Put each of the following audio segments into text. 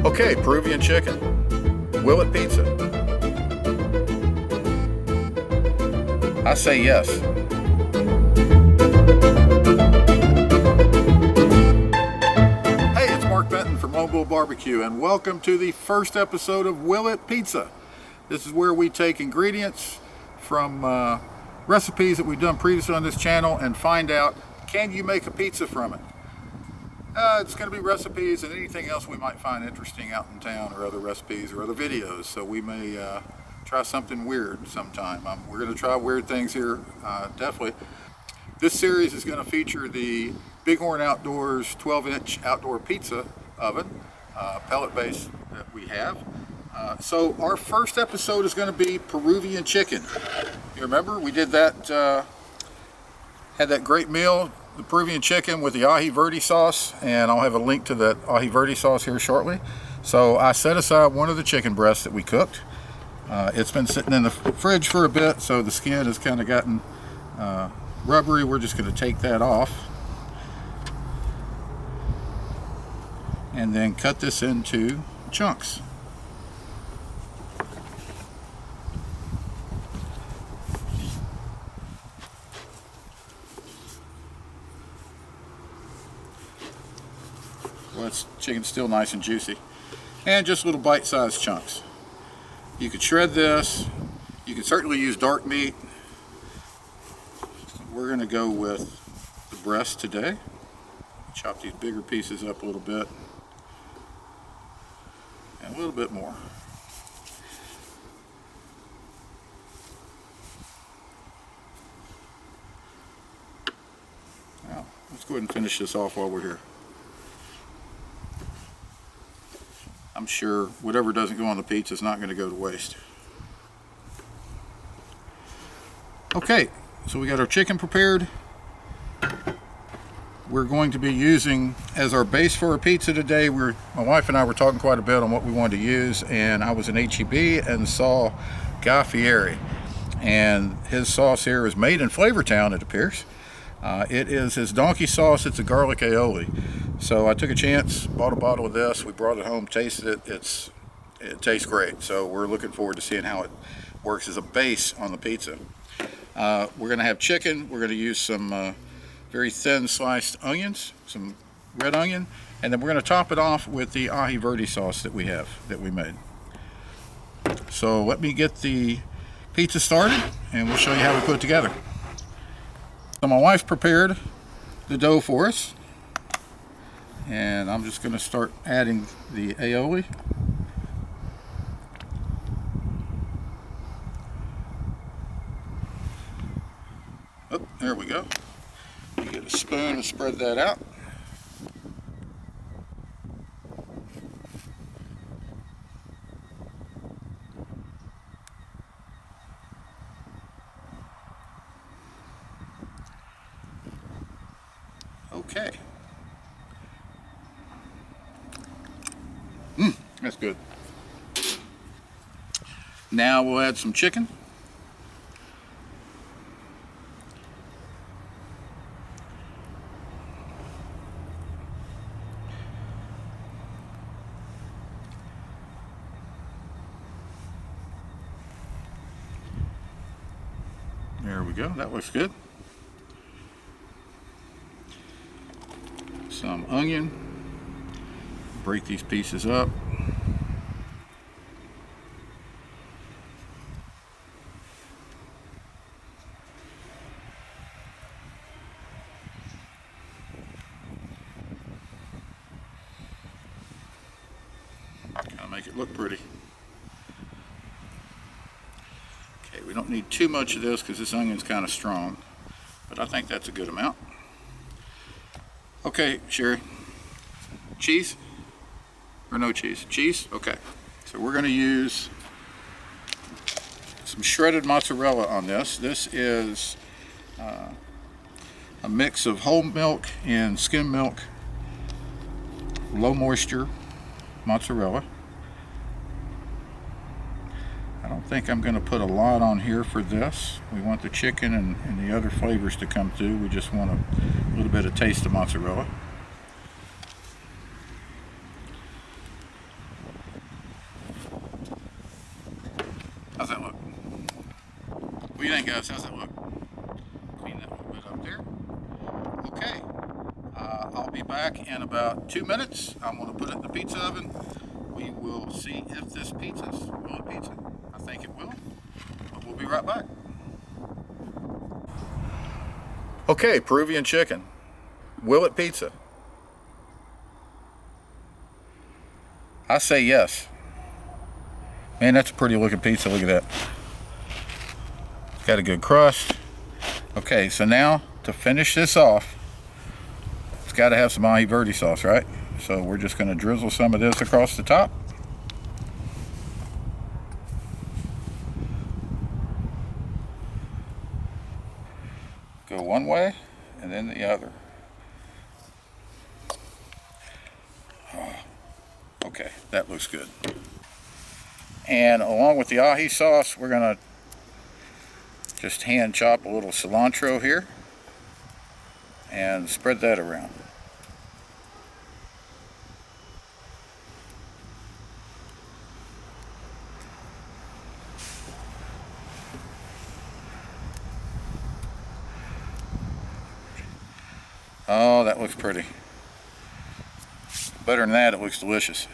Okay, Peruvian chicken. Will it pizza? I say yes. Hey, it's Mark Benton from Lone Bull Barbecue, and welcome to the first episode of Will It Pizza. This is where we take ingredients from recipes that we've done previously on this channel and find out, can you make a pizza from it? It's going to be recipes and anything else we might find interesting out in town, or other recipes or other videos. So we may try something weird sometime. We're going to try weird things here, definitely. This series is going to feature the Bighorn Outdoors 12-inch outdoor pizza oven, pellet base that we have. So our first episode is going to be Peruvian chicken. You remember we did that, had that great meal, the Peruvian chicken with the Verde sauce, and I'll have a link to that Verde sauce here shortly. So I set aside one of the chicken breasts that we cooked. It's been sitting in the fridge for a bit, so the skin has kind of gotten rubbery. We're just going to take that off and then cut this into chunks. Well, this chicken's still nice and juicy, and just little bite-sized chunks. You could shred this. You can certainly use dark meat. We're going to go with the breast today. Chop these bigger pieces up a little bit, and a little bit more. Now, let's go ahead and finish this off while we're here. I'm sure whatever doesn't go on the pizza is not going to go to waste. Okay, so we got our chicken prepared. We're going to be using as our base for our pizza today. My wife and I were talking quite a bit on what we wanted to use, and I was in HEB and saw Guy Fieri, and his sauce here is made in Flavortown, it appears. It is his donkey sauce. It's a garlic aioli. So I took a chance, bought a bottle of this. We brought it home, tasted it. It tastes great. So we're looking forward to seeing how it works as a base on the pizza. We're going to have chicken. We're going to use some very thin sliced onions, some red onion, and then we're going to top it off with the Verde sauce that we made. So let me get the pizza started, and we'll show you how we put it together. So my wife prepared the dough for us, and I'm just going to start adding the aioli. Oh, there we go. You get a spoon and spread that out. Okay. That's good. Now we'll add some chicken. There we go. That looks good. Some onion. Break these pieces up. Kind of make it look pretty. Okay, we don't need too much of this because this onion's kind of strong, but I think that's a good amount. Okay, Sherry, cheese or no cheese? Cheese? Okay, so we're going to use some shredded mozzarella on this. This is a mix of whole milk and skim milk, low moisture mozzarella. I don't think I'm going to put a lot on here for this. We want the chicken and the other flavors to come through. We just want a little bit of taste of mozzarella. What do you think, guys? How's that look? Clean that a little bit up there. Okay. I'll be back in about 2 minutes. I'm going to put it in the pizza oven. We will see if this pizza's Will It Pizza. I think it will. But we'll be right back. Okay, Peruvian chicken. Will It Pizza. I say yes. Man, that's a pretty looking pizza. Look at that. It's got a good crust. Okay, so now to finish this off, it's got to have some Verde sauce, right? So we're just going to drizzle some of this across the top. Go one way and then the other. Oh, okay, that looks good. And along with the ají sauce, we're going to just hand chop a little cilantro here and spread that around. Oh, that looks pretty. Better than that, it looks delicious.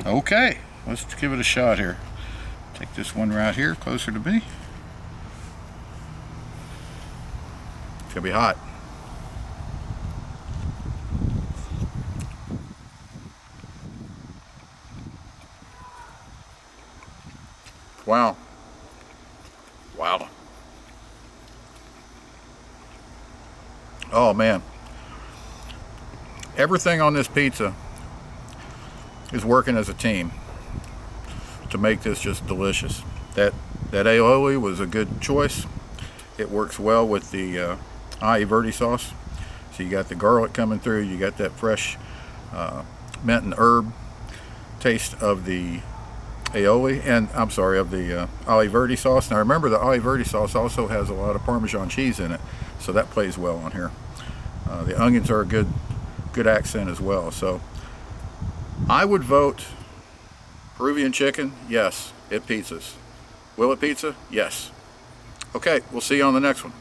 Okay, let's give it a shot here. Take this one right here, closer to me. It's gonna be hot. Wow. Wow. Oh man. Everything on this pizza is working as a team to make this just delicious. That aioli was a good choice. It works well with the Verde sauce. So you got the garlic coming through, you got that fresh mint and herb taste of the aioli, and I'm sorry, of the Verde sauce. Now remember, the Verde sauce also has a lot of Parmesan cheese in it, so that plays well on here. The onions are a good accent as well. So I would vote Peruvian chicken, yes. It pizzas. Will it pizza? Yes. Okay, we'll see you on the next one.